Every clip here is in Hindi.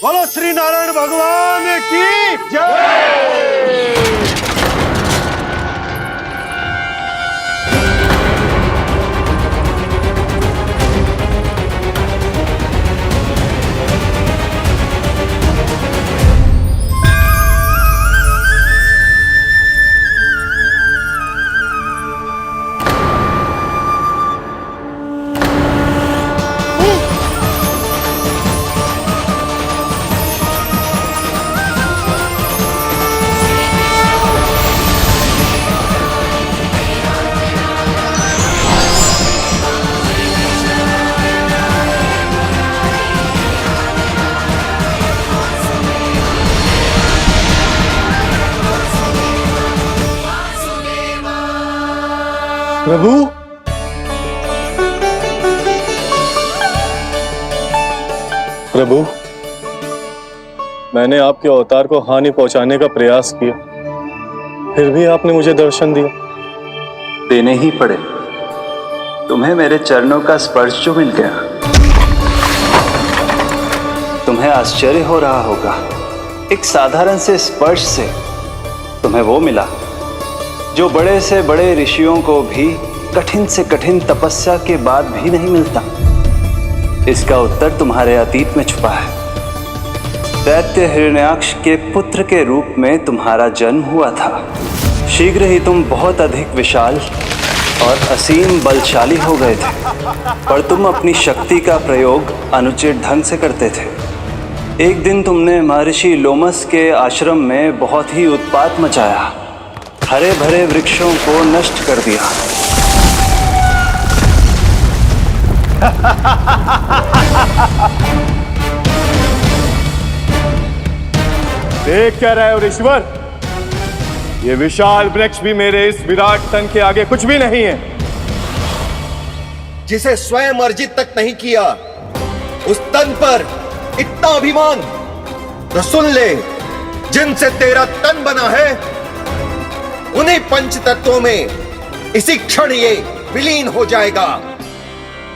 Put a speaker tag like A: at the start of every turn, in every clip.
A: बोलो श्री नारायण भगवान की जय। प्रभु,
B: प्रभु, मैंने आपके अवतार को हानि पहुंचाने का प्रयास किया, फिर भी आपने मुझे दर्शन दिया।
C: देने ही पड़े। तुम्हें मेरे चरणों का स्पर्श जो मिल गया, तुम्हें आश्चर्य हो रहा होगा। एक साधारण से स्पर्श से तुम्हें वो मिला जो बड़े से बड़े ऋषियों को भी कठिन से कठिन तपस्या के बाद भी नहीं मिलता। इसका उत्तर तुम्हारे अतीत में छुपा है। दैत्य हिरण्याक्ष के पुत्र के रूप में तुम्हारा जन्म हुआ था। शीघ्र ही तुम बहुत अधिक विशाल और असीम बलशाली हो गए थे, पर तुम अपनी शक्ति का प्रयोग अनुचित ढंग से करते थे। एक दिन तुमने महर्षि लोमस के आश्रम में बहुत ही उत्पात मचाया, हरे भरे वृक्षों को नष्ट कर दिया।
A: देख क्या रहे हो ऋषिवर? ये विशाल वृक्ष भी मेरे इस विराट तन के आगे कुछ भी नहीं है।
D: जिसे स्वयं अर्जित तक नहीं किया, उस तन पर इतना अभिमान। तो सुन ले, जिनसे तेरा तन बना है, उन्हीं पंच तत्वों में इसी क्षण ये विलीन हो जाएगा।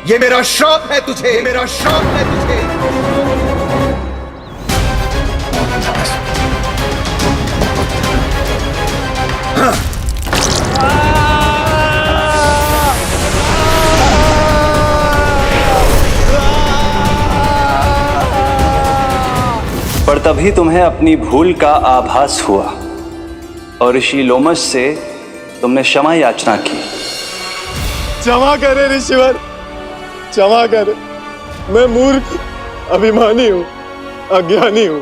D: ये मेरा श्राप है तुझे, मेरा श्राप है तुझे।
C: पर तभी तुम्हें अपनी भूल का आभास हुआ और ऋषि लोमस से तुमने क्षमा याचना की।
B: क्षमा करे ऋषिवर, क्षमा करे। मैं मूर्ख, अभिमानी हूँ, अज्ञानी हूँ,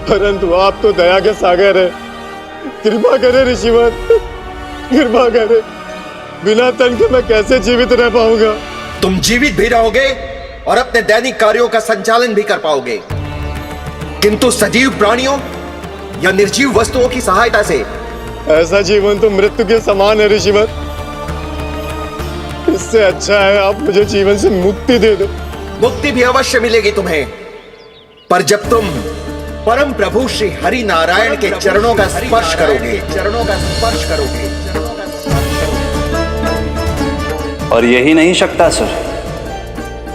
B: परंतु आप तो दया के सागर है। कृपा करे ऋषिवर, कृपा करे। बिना तन के मैं कैसे जीवित रह पाऊंगा?
D: तुम जीवित भी रहोगे और अपने दैनिक कार्यों का संचालन भी कर पाओगे, किंतु सजीव प्राणियों या निर्जीव वस्तुओं की सहायता से।
B: ऐसा जीवन तो मृत्यु के समान है ऋषिवर। इससे अच्छा है आप मुझे जीवन से मुक्ति दे दो।
D: मुक्ति भी अवश्य मिलेगी तुम्हें, पर जब तुम परम प्रभु श्री हरि नारायण के चरणों का स्पर्श करोगे, चरणों का स्पर्श करोगे।
C: और यही नहीं शक्तासुर,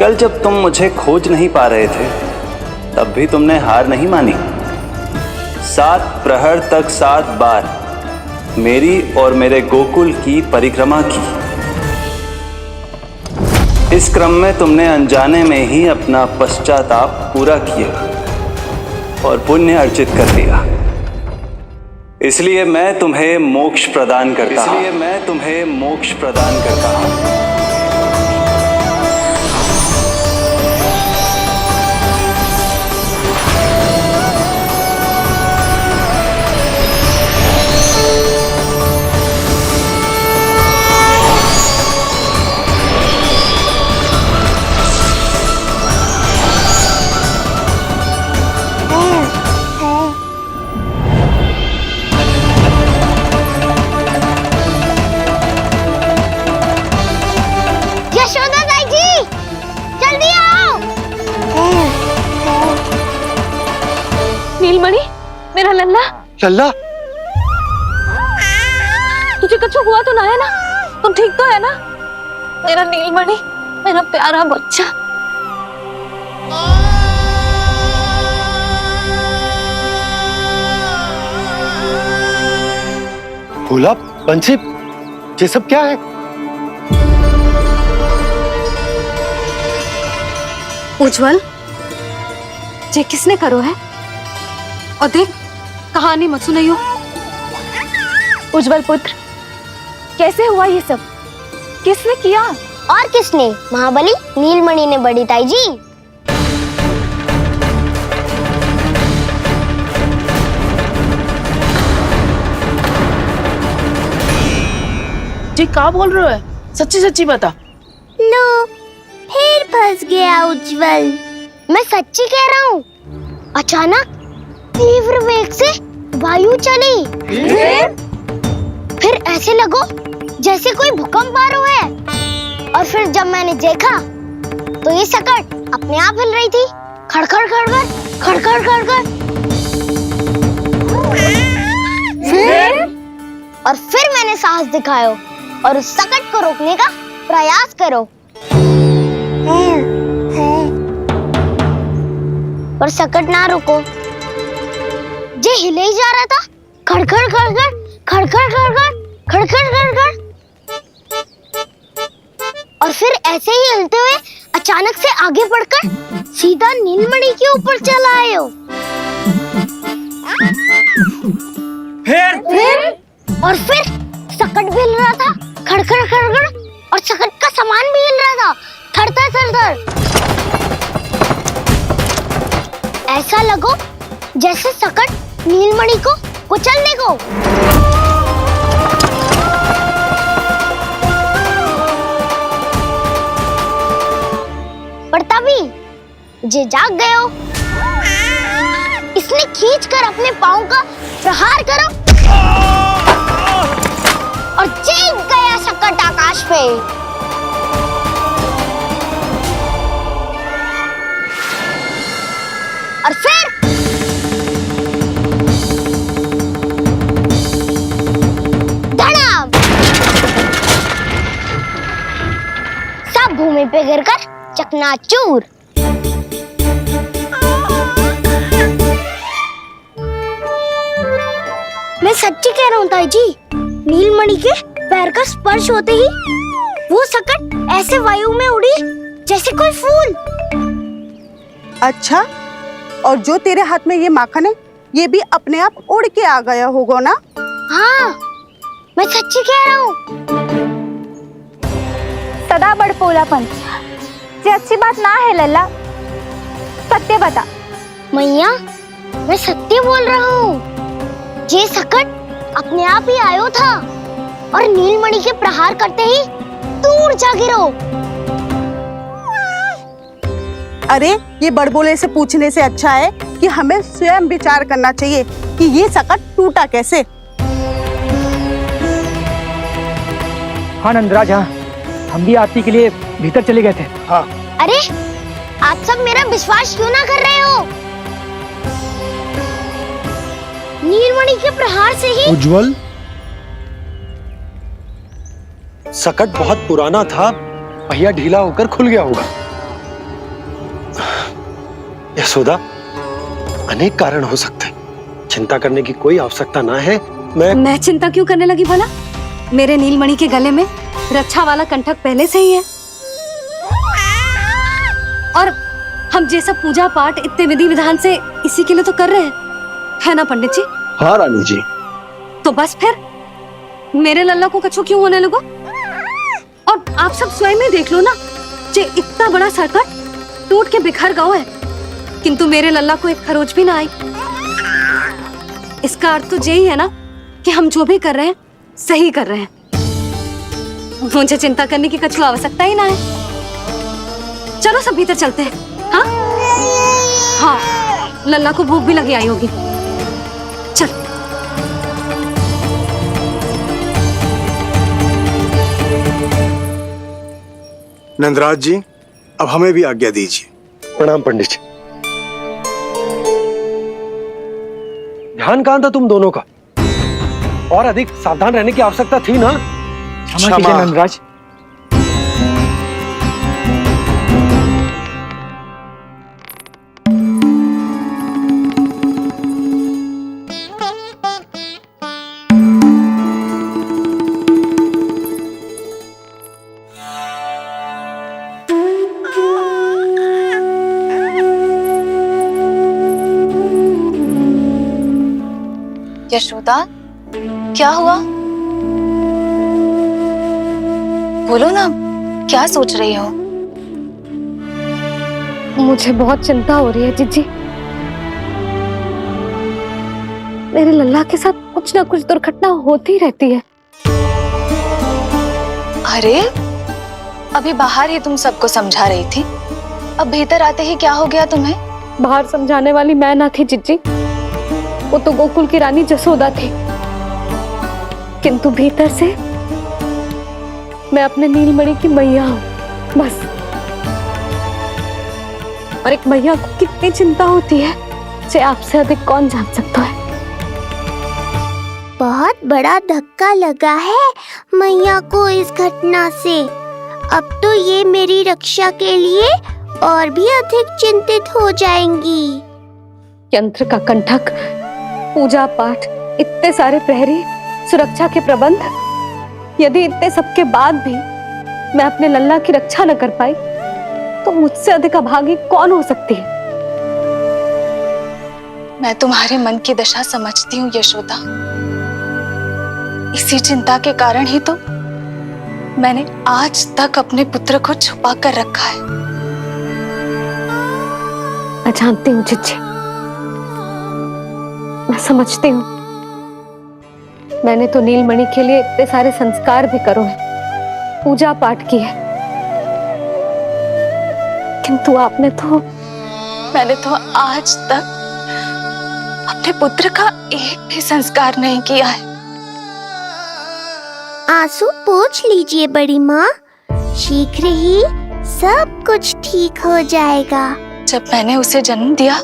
C: कल जब तुम मुझे खोज नहीं पा रहे थे, तब भी तुमने हार नहीं मानी। 7 प्रहर तक 7 बार मेरी और मेरे गोकुल की परिक्रमा की। इस क्रम में तुमने अनजाने में ही अपना पश्चाताप पूरा किया और पुण्य अर्जित कर दिया। इसलिए मैं तुम्हें मोक्ष प्रदान करता हूं। इसलिए मैं तुम्हें मोक्ष प्रदान करता हूं।
E: नीलमणि, मेरा लल्ला।
A: लल्ला,
E: तुझे कुछ हुआ तो ना है ना? तुम ठीक तो है ना? मेरा नीलमणि, मेरा प्यारा बच्चा।
B: भोला बंसी, ये सब क्या है?
E: उज्जवल, ये किसने करो है? और देख, कहानी मत सुनाइयो। उज्जवल पुत्र, कैसे हुआ ये सब? किसने किया?
F: और किसने? महाबली नीलमणि ने बड़ी ताई जी।
G: जी क्या बोल रहे हो? सच्ची सच्ची बता।
F: लो, फिर फंस गया उज्जवल। मैं सच्ची कह रहा हूँ। अचानक तीव्र वेग से वायु चली। फिर ऐसे लगो जैसे कोई भूकंप आ रहा है। और फिर जब मैंने देखा तो ये सकट अपने आप हिल रही थी, खड़खड़ खड़खड़ खड़खड़ खड़खड़। फिर मैंने साहस दिखाया और उस सकट को रोकने का प्रयास करो, पर सकट ना रुको। जे हिले ही जा रहा था, खड़खड़ खड़खड़ खड़खड़ खड़खड़ खड़खड़ खड़खड़। और फिर ऐसे ही हिलते हुए अचानक से आगे बढ़कर सीधा नीलमणि के ऊपर चला आए हो। और फिर सकट भी हिल रहा था, खड़खड़ खड़खड़, और सकट का सामान भी हिल रहा था, थरथर थरथर। ऐसा लगो जैसे सकट नीलमणि को कुचलने को। पर तभी जे जाग गए हो। इसने खींचकर अपने पांव का प्रहार करो और चीख गया सकट आकाश पे। और फिर धड़ाम, सब भूमि पे गिरकर चकनाचूर। मैं सच्ची कह रहा हूँ ताई जी, नीलमणि के पैर का स्पर्श होते ही वो सकट ऐसे वायु में उड़ी जैसे कोई फूल।
H: अच्छा, और जो तेरे हाथ में ये माखन है, ये भी अपने आप उड़ के आ गया होगा ना?
F: हाँ, मैं सच्ची कह रहा हूँ।
E: सदा बड़पोला पंच, ये अच्छी बात ना है लल्ला। सत्य बता।
F: मैया, मैं सत्य बोल रहा हूँ। ये सकट अपने आप ही आयो था और नीलमणि के प्रहार करते ही दूर जा गिरो।
H: अरे, ये बड़बोले से पूछने से अच्छा है कि हमें स्वयं विचार करना चाहिए कि ये सकट टूटा कैसे।
I: हाँ नंदराज, हाँ, हम भी आरती के लिए भीतर चले गए थे।
B: हाँ।
F: अरे, आप सब मेरा विश्वास क्यों ना कर रहे हो? नीलमणि के प्रहार से ही
B: उज्जवल, सकट बहुत पुराना था, पहिया ढीला होकर खुल गया होगा। यशोदा, अनेक कारण हो सकते हैं, चिंता करने की कोई आवश्यकता ना है।
E: मैं चिंता क्यों करने लगी भला? मेरे नीलमणि के गले में रक्षा वाला कंठक पहले से ही है। और हम ये सब पूजा पाठ इतने विधि विधान से इसी के लिए तो कर रहे हैं, है ना पंडित जी?
B: हाँ रानी जी।
E: तो बस फिर मेरे लल्ला को कछु क्यों होने लगो? और आप सब स्वयं ही देख लो ना, जे इतना बड़ा सकट टूट के बिखर गया है, किंतु मेरे लल्ला को एक खरोच भी ना आई। इसका अर्थ तो यही है ना कि हम जो भी कर रहे हैं सही कर रहे हैं। मुझे चिंता करने की कछु आवश्यकता ही ना है। चलो सब भीतर चलते हैं। हाँ हाँ, लल्ला को भूख भी लगी आई होगी। चल।
J: नंदराज जी, अब हमें भी आज्ञा दीजिए।
B: प्रणाम पंडित जी। ध्यान कहाँ था तुम दोनों का? और अधिक सावधान रहने की आवश्यकता थी ना?
I: क्षमा कीजिए नंदराज।
K: यशोदा, क्या हुआ? बोलो ना, क्या सोच रही हो?
E: मुझे बहुत चिंता हो रही है जीजी। मेरे लल्ला के साथ कुछ ना कुछ दुर्घटना होती रहती है।
K: अरे, अभी बाहर ही तुम सबको समझा रही थी, अब भीतर आते ही क्या हो गया तुम्हें?
E: बाहर समझाने वाली मैं ना थी जीजी, वो तो गोकुल की रानी जसोदा थी। किंतु भीतर से मैं अपने नीलमणि की मैया हूँ, बस। और एक मैया को कितनी चिंता होती है, इसे आपसे अधिक कौन जान सकता है।
F: बहुत बड़ा धक्का लगा है मैया को इस घटना से। अब तो ये मेरी रक्षा के लिए और भी अधिक चिंतित हो जाएंगी।
E: यंत्र का कंठक, पूजा पाठ, इतने सारे प्रहरी, सुरक्षा के प्रबंध, यदि इतने सबके बाद भी मैं अपने लल्ला की रक्षा न कर पाई तो मुझसे अधिक अभागी कौन हो सकती है।
K: मैं तुम्हारे मन की दशा समझती हूँ यशोदा। इसी चिंता के कारण ही तो मैंने आज तक अपने पुत्र को छुपा कर रखा है।
E: मैं जानती हूँ जीजी, मैं समझती हूँ। मैंने तो नीलमणि के लिए इतने सारे संस्कार भी करो है, पूजा पाठ की है, किंतु मैंने तो आज तक अपने पुत्र का एक भी संस्कार नहीं किया है।
F: आंसू पोंछ लीजिए बड़ी माँ, शीघ्र ही सब कुछ ठीक हो जाएगा।
K: जब मैंने उसे जन्म दिया,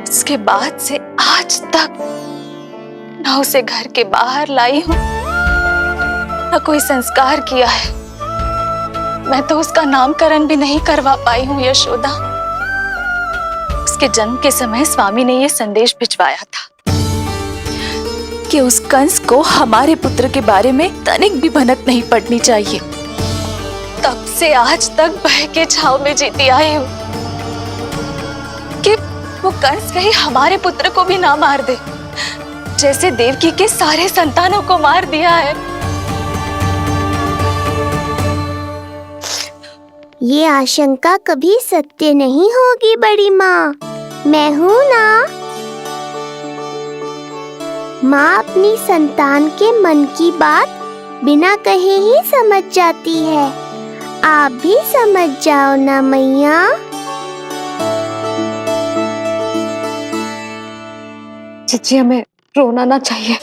K: उसके बाद से आज तक न उसे घर के बाहर लाई हूँ, न कोई संस्कार किया है। मैं तो उसका नामकरण भी नहीं करवा पाई हूँ यशोदा। उसके जन्म के समय स्वामी ने यह संदेश भिजवाया था कि उस कंस को हमारे पुत्र के बारे में तनिक भी भनक नहीं पड़नी चाहिए। तब से आज तक भय के छाव में जीती आई हूँ कि वो कंस कहीं हमारे पुत्र को भी ना मार दे, जैसे देवकी के सारे संतानों को मार दिया है।
F: ये आशंका कभी सत्य नहीं होगी बड़ी माँ, मैं हूँ ना। माँ अपनी संतान के मन की बात बिना कहे ही समझ जाती है। आप भी समझ जाओ ना मैया।
E: जीजी, हमें रोना ना चाहिए।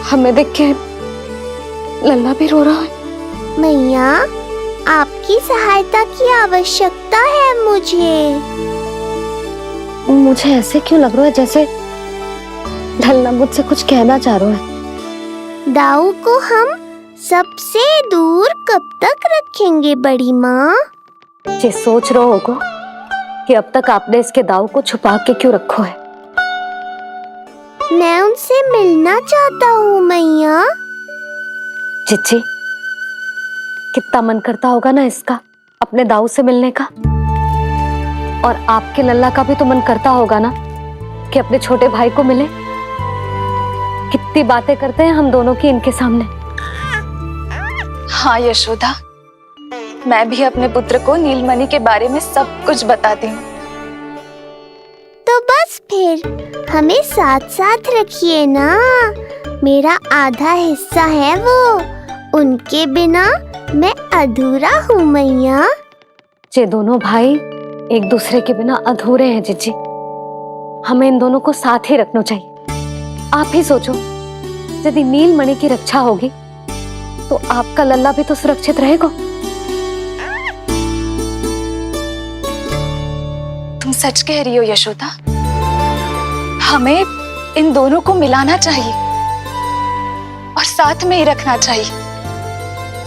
E: हमें देख के लल्ला भी रो रहा है।
F: मैया, आपकी सहायता की आवश्यकता है मुझे।
E: मुझे ऐसे क्यों लग रहा है जैसे लल्ला मुझसे कुछ कहना चाह रहा है।
F: दाऊ को हम सबसे दूर कब तक रखेंगे बड़ी माँ?
E: ये सोच रहे होगो कि अब तक आपने इसके दाऊ को छुपा के क्यों रखो है।
F: मैं उनसे मिलना चाहता हूँ मैया।
E: चिच्ची, कितना मन करता होगा ना इसका अपने दाऊ से मिलने का। और आपके लल्ला का भी तो मन करता होगा ना कि अपने छोटे भाई को मिले। कितनी बातें करते हैं हम दोनों की इनके सामने।
K: हाँ यशोदा, मैं भी अपने पुत्र को नीलमणि के बारे में सब कुछ बताती हूँ।
F: तो बस फिर हमें साथ साथ रखिए ना। मेरा आधा हिस्सा है वो, उनके बिना मैं अधूरा हूँ मैया।
E: ये दोनों भाई एक दूसरे के बिना अधूरे हैं जीजी। हमें इन दोनों को साथ ही रखना चाहिए। आप ही सोचो, यदि नीलमणि की रक्षा होगी तो आपका लल्ला भी तो सुरक्षित रहेगा।
K: तुम सच कह रही हो यशोदा, हमें इन दोनों को मिलाना चाहिए और साथ में ही रखना चाहिए,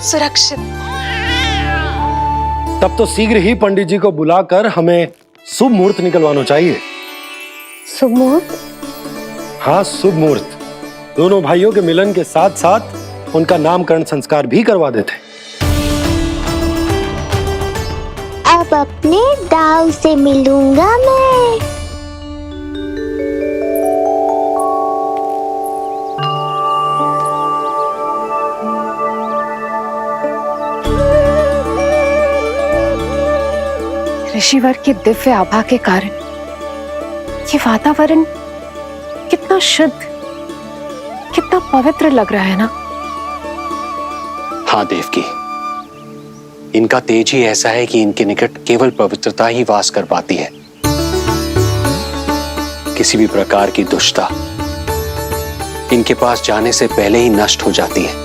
K: सुरक्षित।
J: तब तो शीघ्र ही पंडित जी को बुलाकर हमें शुभ मुहूर्त निकलवाना चाहिए।
E: शुभ मुहूर्त?
J: हाँ, शुभ मुहूर्त। दोनों भाइयों के मिलन के साथ साथ उनका नामकरण संस्कार भी करवा देते।
F: अब अपने दाऊ से मिलूंगा मैं।
K: ऋषिवर के दिव्य आभा के कारण ये वातावरण कितना शुद्ध, कितना पवित्र लग रहा है ना।
L: हाँ देवकी, इनका तेज ही ऐसा है कि इनके निकट केवल पवित्रता ही वास कर पाती है। किसी भी प्रकार की दुष्टता इनके पास जाने से पहले ही नष्ट हो जाती है।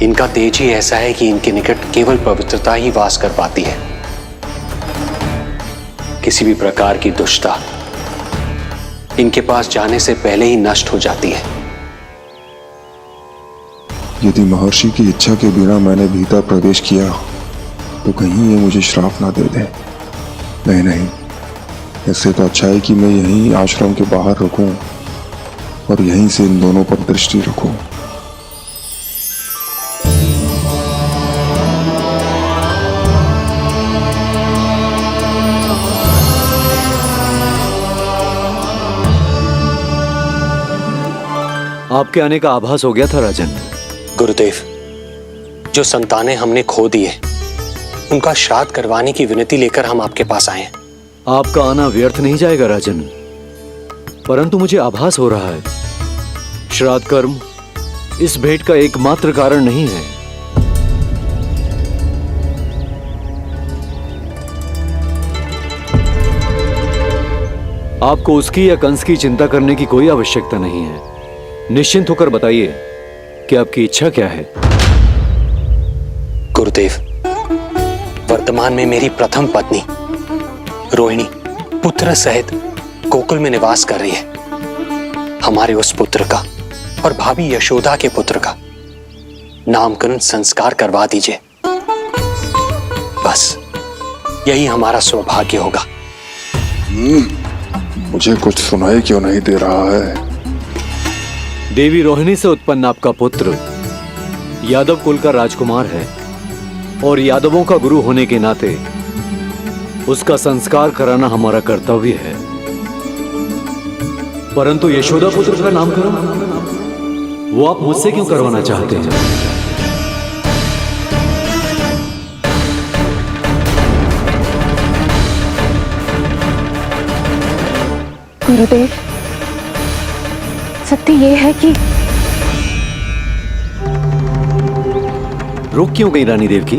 L: इनका तेज ही ऐसा है कि इनके निकट केवल पवित्रता ही वास कर पाती है। किसी भी प्रकार की दुष्टता इनके पास जाने से पहले ही नष्ट हो जाती है।
B: यदि महर्षि की इच्छा के बिना मैंने भीतर प्रवेश किया तो कहीं ये मुझे श्राप ना दे दे। नहीं, इससे तो अच्छा है कि मैं यहीं आश्रम के बाहर रुकूं और यहीं से इन दोनों पर दृष्टि रखूं।
L: आपके आने का आभास हो गया था राजन। गुरुदेव, जो संतानें हमने खो दी है उनका श्राद्ध करवाने की विनती लेकर हम आपके पास आए हैं।
M: आपका आना व्यर्थ नहीं जाएगा राजन, परंतु मुझे आभास हो रहा है श्राद्ध कर्म इस भेंट का एकमात्र कारण नहीं है। आपको उसकी या कंस की चिंता करने की कोई आवश्यकता नहीं है। निश्चिंत होकर बताइए कि आपकी इच्छा क्या है।
L: गुरुदेव, वर्तमान में मेरी प्रथम पत्नी रोहिणी पुत्र सहित गोकुल में निवास कर रही है। हमारे उस पुत्र का और भाभी यशोदा के पुत्र का नामकरण संस्कार करवा दीजिए। बस यही हमारा सौभाग्य होगा।
B: मुझे कुछ सुनाई क्यों नहीं दे रहा है?
M: देवी रोहिणी से उत्पन्न आपका पुत्र यादव कुल का राजकुमार है और यादवों का गुरु होने के नाते उसका संस्कार कराना हमारा कर्तव्य है। परंतु यशोदा पुत्र का नामकरण वो आप मुझसे क्यों करवाना चाहते हैं?
K: गुरुदेव, सत्य ये है कि
M: रुक क्यों गई रानी देवकी?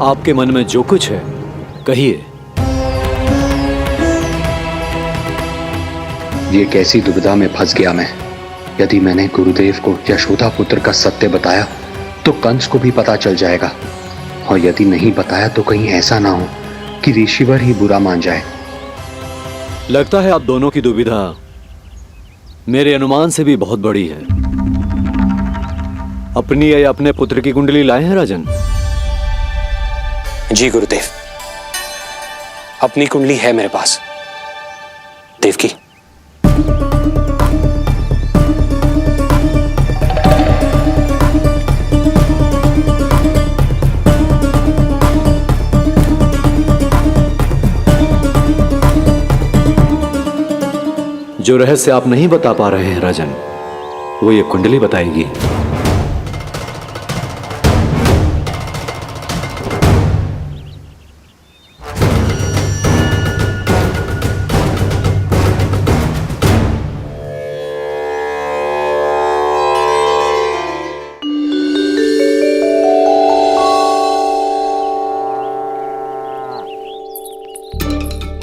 M: आपके मन में जो कुछ है कहिए।
L: ये कैसी दुविधा में फंस गया मैं। यदि मैंने गुरुदेव को यशोदा पुत्र का सत्य बताया तो कंस को भी पता चल जाएगा, और यदि नहीं बताया तो कहीं ऐसा ना हो कि ऋषिवर ही बुरा मान जाए।
M: लगता है आप दोनों की दुविधा मेरे अनुमान से भी बहुत बड़ी है। अपनी या अपने पुत्र की कुंडली लाए हैं राजन?
L: जी गुरुदेव, अपनी कुंडली है मेरे पास। देवकी,
M: जो रहस्य आप नहीं बता पा रहे हैं राजन, वो ये कुंडली बताएगी।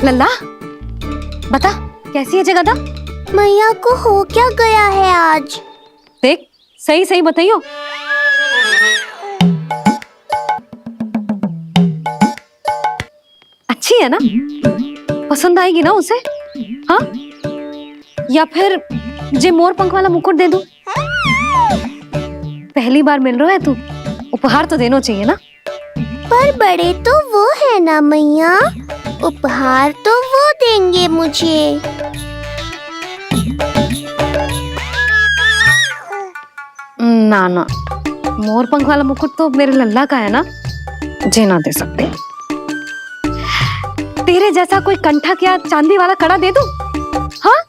E: लल्ला बता कैसी है जगदा?
F: मैया को हो क्या गया है आज?
E: देख सही सही बताइयो। अच्छी है ना? पसंद आएगी ना उसे? हाँ या फिर जे मोर पंख वाला मुकुट दे दूं? पहली बार मिल रहा है तू, उपहार तो देना चाहिए ना।
F: पर बड़े तो वो है ना मैया, उपहार तो वो देंगे मुझे।
E: ना ना, मोर पंख वाला मुकुट तो मेरे लल्ला का है ना, जे ना दे सकते। तेरे जैसा कोई कंठक या चांदी वाला कड़ा दे दूं? हाँ?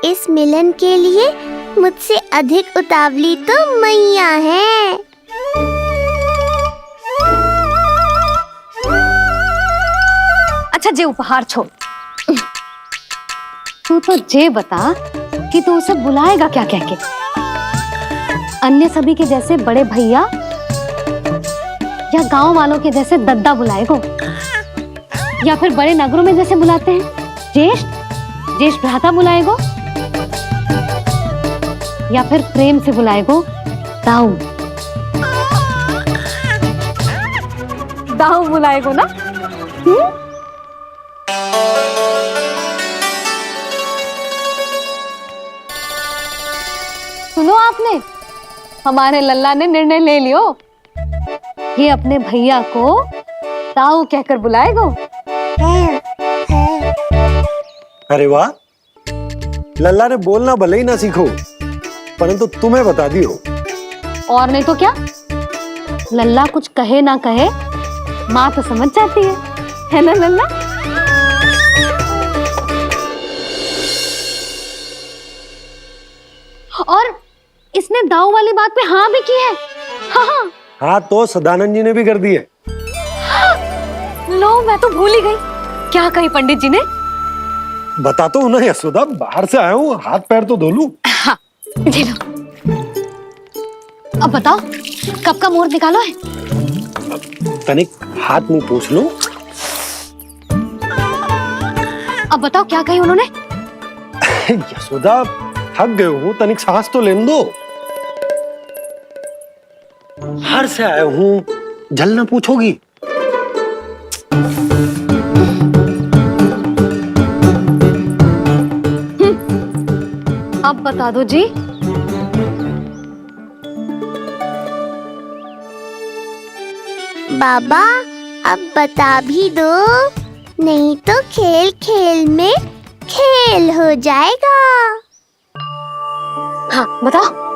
F: इस मिलन के लिए मुझसे अधिक उतावली तो मैया है।
E: अच्छा जे उपहार छोड़, तू तो जे बता कि तू उसे बुलाएगा क्या कह के? अन्य सभी के जैसे बड़े भैया या गांव वालों के जैसे दद्दा बुलाएगो, या फिर बड़े नगरों में जैसे बुलाते हैं ज्येष्ठ भ्राता बुलाएगो, या फिर प्रेम से बुलाएगो दाऊ दाऊ बुलाएगो ना? सुनो आपने, हमारे लल्ला ने निर्णय ले लियो, ये अपने भैया को दाऊ कहकर बुलाएगो।
J: अरे वाह, लल्ला ने बोलना भले ही ना सीखो, परंतु तुम्हें बता दियो।
E: और नहीं तो क्या, लल्ला कुछ कहे ना कहे माँ तो समझ जाती है ना लल्ला? और इसने दाऊ वाली बात पे हाँ भी की है। हाँ
J: हाँ तो सदानंद जी ने भी कर दी है।
E: लो मैं तो भूल ही गई, क्या कही पंडित जी ने?
J: बता तो हूं ना यशोदा, बाहर से आया हूँ, हाथ पैर तो धो लूं।
E: हाँ जी लो। अब बताओ कब का मुहूर्त निकालो है?
J: तनिक हाथ मुंह पूछ लूं।
E: अब बताओ क्या कही उन्होंने?
J: यशोदा थक गए हूँ, तनिक सांस तो लेने दो। बाहर से आया हूँ, जल न पूछोगी?
E: अब बता दो जी।
F: बाबा अब बता भी दो, नहीं तो खेल खेल में खेल हो जाएगा।
E: हाँ बताओ।